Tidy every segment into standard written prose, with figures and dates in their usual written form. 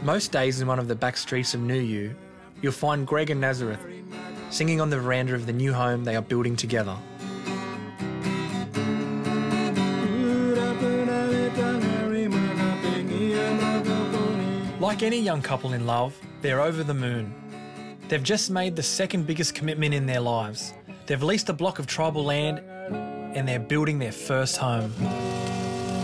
Most days in one of the back streets of Nguiu, you'll find Greg and Nazareth singing on the veranda of the new home they are building together. Like any young couple in love, they're over the moon. They've just made the second biggest commitment in their lives. They've leased a block of tribal land and they're building their first home.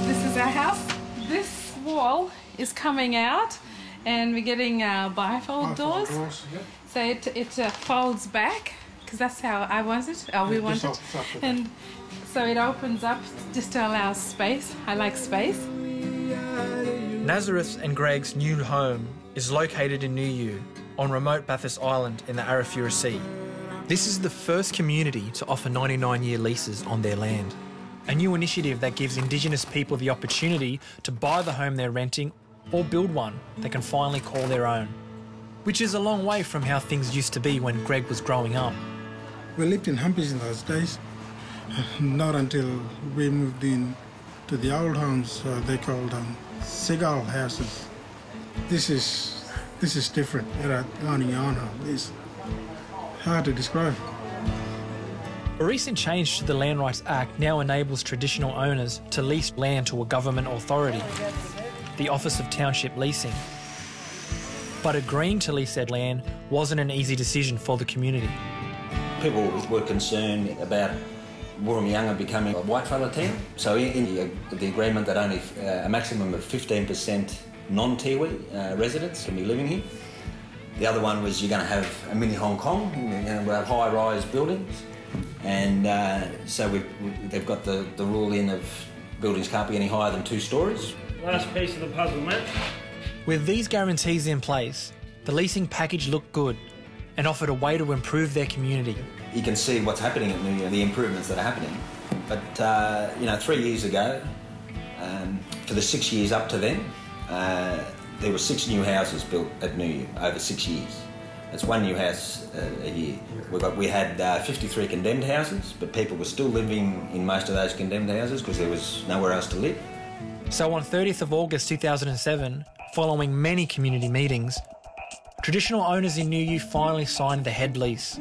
This is our house. This wall is coming out and we're getting bifold doors. Yep. So it folds back because that's how I want it, or we want it. And so it opens up just to allow space. I like space. Nazareth and Greg's new home is located in Nguiu on remote Bathurst Island in the Arafura Sea. This is the first community to offer 99-year leases on their land. A new initiative that gives Indigenous people the opportunity to buy the home they're renting or build one they can finally call their own, which is a long way from how things used to be when Greg was growing up. We lived in humpies in those days. Not until we moved in to the old homes, they called seagull houses. This is different. It's hard to describe. A recent change to the Land Rights Act now enables traditional owners to lease land to a government authority, the Office of Township Leasing. But agreeing to lease that land wasn't an easy decision for the community. People were concerned about Woorolmyunga becoming a whitefella town. So in the agreement that only a maximum of 15% non-Tiwi residents can be living here. The other one was you're going to have a mini Hong Kong, we'll have high-rise buildings. And so they've got the rule in of buildings can't be any higher than 2 stories. Last piece of the puzzle, mate. With these guarantees in place, the leasing package looked good and offered a way to improve their community. You can see what's happening at Nguiu, the improvements that are happening. But 3 years ago, for the 6 years up to then, there were 6 new houses built at Nguiu over 6 years. That's 1 new house a year. We had 53 condemned houses, but people were still living in most of those condemned houses because there was nowhere else to live. So on 30th of August 2007, following many community meetings, traditional owners in Nguiu finally signed the head lease.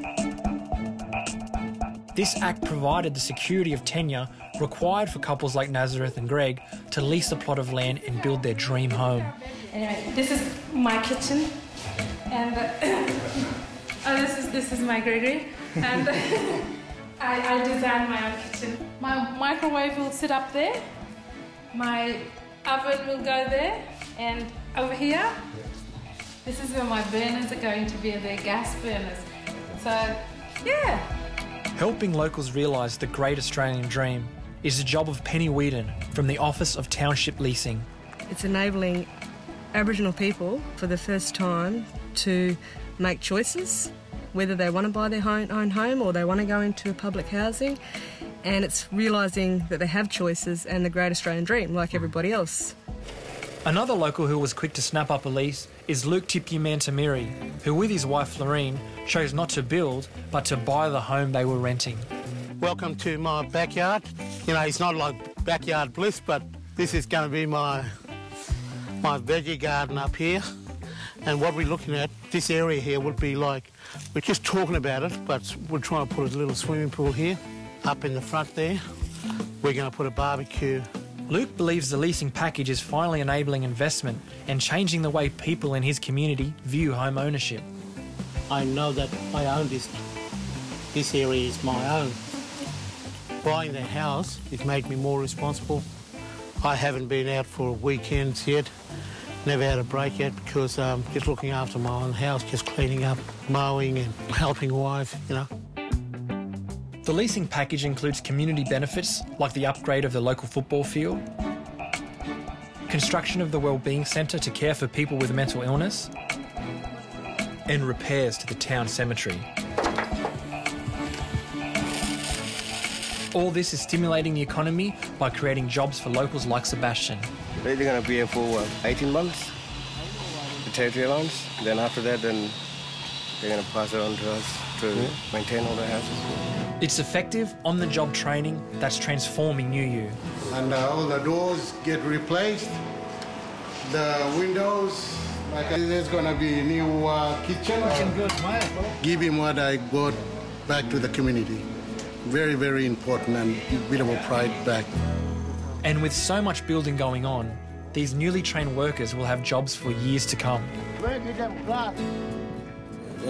This act provided the security of tenure required for couples like Nazareth and Greg to lease a plot of land and build their dream home. Anyway, this is my kitchen, and this is my Gregory, and I designed my own kitchen. My microwave will sit up there, my oven will go there, and over here, this is where my burners are going to be, they're gas burners. So, yeah. Helping locals realise the great Australian dream is the job of Penny Whedon from the Office of Township Leasing. It's enabling Aboriginal people for the first time to make choices, whether they want to buy their own home or they want to go into public housing, and it's realising that they have choices and the great Australian dream like everybody else. Another local who was quick to snap up a lease is Luke Tipyamantamiri, who with his wife Florine chose not to build but to buy the home they were renting. Welcome to my backyard. You know, it's not like backyard bliss, but this is going to be my veggie garden up here. And what we're looking at, this area here would be like, we're just talking about it, but we're trying to put a little swimming pool here. Up in the front there, we're going to put a barbecue. Luke believes the leasing package is finally enabling investment and changing the way people in his community view home ownership. I know that I own this. This area is my own. Buying the house, it made me more responsible. I haven't been out for weekends yet. Never had a break yet because I'm just looking after my own house, just cleaning up, mowing and helping wife, you know. The leasing package includes community benefits like the upgrade of the local football field, construction of the wellbeing centre to care for people with mental illness, and repairs to the town cemetery. All this is stimulating the economy by creating jobs for locals like Sebastian. They're going to be here for 18 months, the territory allowance. Then after that, then they're going to pass it on to us to maintain all the houses. It's effective, on-the-job training that's transforming Nguiu. And all the doors get replaced, the windows, Like there's gonna be a new kitchen. Give him what I got back to the community. Very, very important and a bit of a pride back. And with so much building going on, these newly trained workers will have jobs for years to come. They're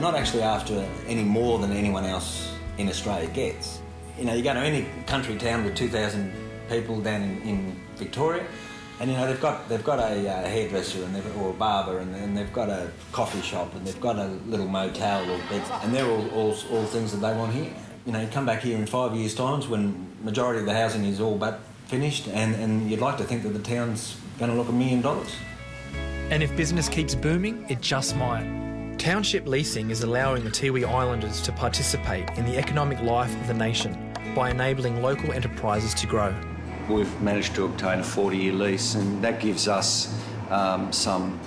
not actually after any more than anyone else in Australia gets. You know, you go to any country town with 2,000 people down in Victoria, and you know they've got a hairdresser or a barber, and they've got a coffee shop, and they've got a little motel or beds, and they're all things that they want here. You know, you come back here in 5 years' time when majority of the housing is all but finished, and you'd like to think that the town's going to look $1 million. And if business keeps booming, it just might. Township leasing is allowing the Tiwi Islanders to participate in the economic life of the nation by enabling local enterprises to grow. We've managed to obtain a 40-year lease, and that gives us some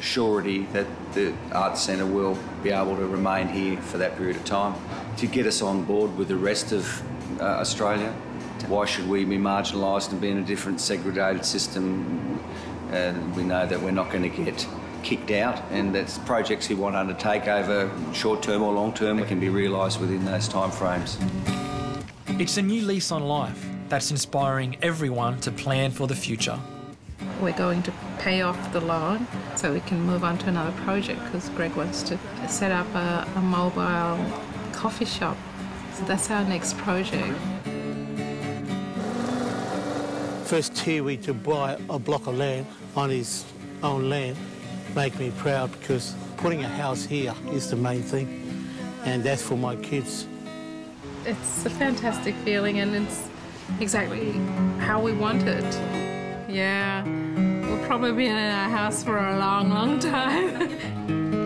surety that the Arts Centre will be able to remain here for that period of time to get us on board with the rest of Australia. Why should we be marginalised and be in a different segregated system? We know that we're not going to get kicked out, and that's projects we want to undertake over short-term or long-term that can be realised within those timeframes. It's a new lease on life that's inspiring everyone to plan for the future. We're going to pay off the loan so we can move on to another project because Greg wants to set up a mobile coffee shop. So that's our next project. First Tiwi to buy a block of land on his own land make me proud, because putting a house here is the main thing, and that's for my kids. It's a fantastic feeling, and it's exactly how we want it. Yeah, we'll probably be in our house for a long, long time.